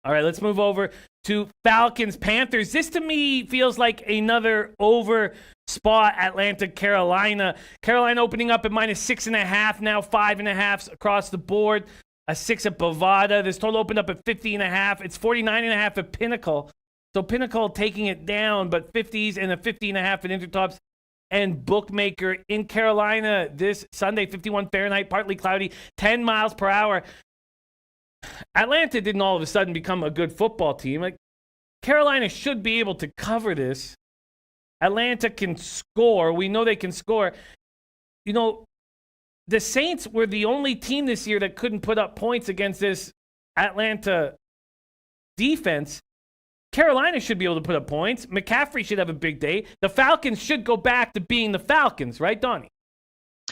All right, let's move over to Falcons Panthers. This to me feels like another over spot. Atlanta, Carolina. Carolina opening up at -6.5, now 5.5 across the board. A 6 at Bovada. This total opened up at 50.5. It's 49.5 at Pinnacle. So Pinnacle taking it down, but 50s and a 50.5 at Intertops and Bookmaker. In Carolina this Sunday, 51 Fahrenheit, partly cloudy, 10 miles per hour. Atlanta didn't all of a sudden become a good football team. Like, Carolina should be able to cover this. Atlanta can score. We know they can score. You know, the Saints were the only team this year that couldn't put up points against this Atlanta defense. Carolina should be able to put up points. McCaffrey should have a big day. The Falcons should go back to being the Falcons, right, Donnie?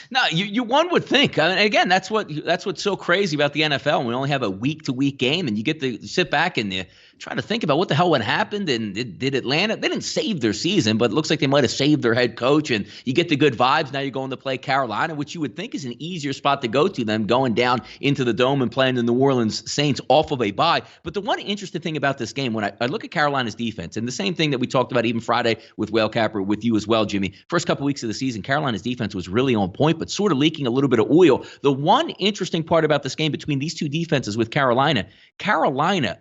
No, you one would think. I mean, again, that's what's so crazy about the NFL. We only have a week-to-week game, and you get to sit back and you try to think about what the hell would happen. And did Atlanta? They didn't save their season, but it looks like they might have saved their head coach. And you get the good vibes. Now you're going to play Carolina, which you would think is an easier spot to go to than going down into the Dome and playing the New Orleans Saints off of a bye. But the one interesting thing about this game, when I look at Carolina's defense, and the same thing that we talked about even Friday with Whale Capper, with you as well, Jimmy. First couple weeks of the season, Carolina's defense was really on point, but sort of leaking a little bit of oil. The one interesting part about this game between these two defenses with Carolina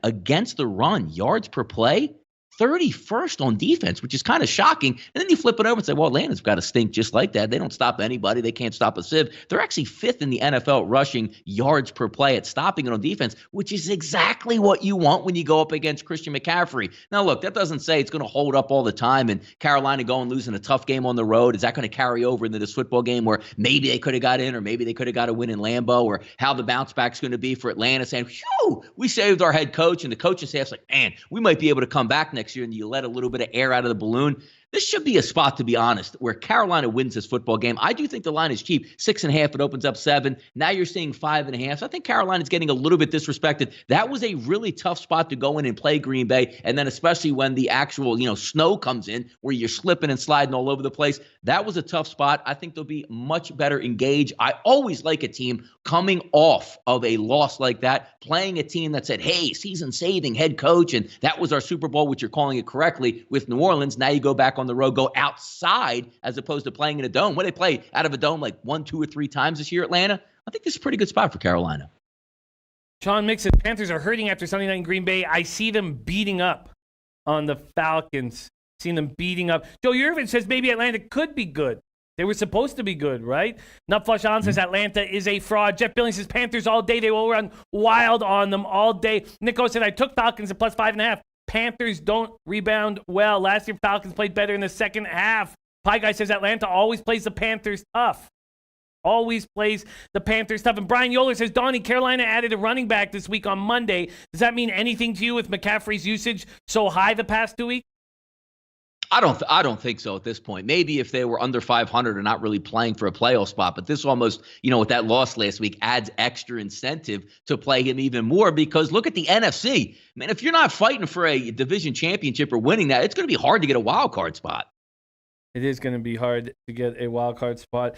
against the run, yards per play, 31st on defense, which is kind of shocking. And then you flip it over and say, well, Atlanta's got to stink just like that. They don't stop anybody. They can't stop a sieve. They're actually 5th in the NFL rushing yards per play at stopping it on defense, which is exactly what you want when you go up against Christian McCaffrey. Now, look, that doesn't say it's going to hold up all the time and Carolina going losing a tough game on the road. Is that going to carry over into this football game where maybe they could have got in or maybe they could have got a win in Lambeau, or how the bounce back's going to be for Atlanta saying, phew, we saved our head coach, and the coaching staff's like, man, we might be able to come back next year, and you let a little bit of air out of the balloon. This should be a spot, to be honest, where Carolina wins this football game. I do think the line is cheap. 6.5, it opens up 7. Now you're seeing 5.5. So I think Carolina's getting a little bit disrespected. That was a really tough spot to go in and play Green Bay. And then especially when the actual, snow comes in where you're slipping and sliding all over the place. That was a tough spot. I think they'll be much better engaged. I always like a team coming off of a loss like that, playing a team that said, hey, season-saving head coach, and that was our Super Bowl, which you're calling it correctly with New Orleans. Now you go back on the road, go outside as opposed to playing in a dome. What, they play out of a dome like 1, 2, or 3 times this year, Atlanta? I think this is a pretty good spot for Carolina. Sean Mixon, Panthers are hurting after Sunday night in Green Bay. I see them beating up on the Falcons. Seen them beating up. Joe Irvin says maybe Atlanta could be good. They were supposed to be good, right? Nutflush on says Atlanta is a fraud. Jeff Billings says Panthers all day. They will run wild on them all day. Nico said I took Falcons at +5.5. Panthers don't rebound well. Last year, Falcons played better in the second half. Pie Guy says Atlanta always plays the Panthers tough. Always plays the Panthers tough. And Brian Yoler says, Donnie, Carolina added a running back this week on Monday. Does that mean anything to you with McCaffrey's usage so high the past 2 weeks? I don't think so at this point. Maybe if they were under 500 or not really playing for a playoff spot, but this almost, with that loss last week, adds extra incentive to play him even more, because look at the NFC. Man, if you're not fighting for a division championship or winning that, it's going to be hard to get a wild card spot. It is going to be hard to get a wild card spot.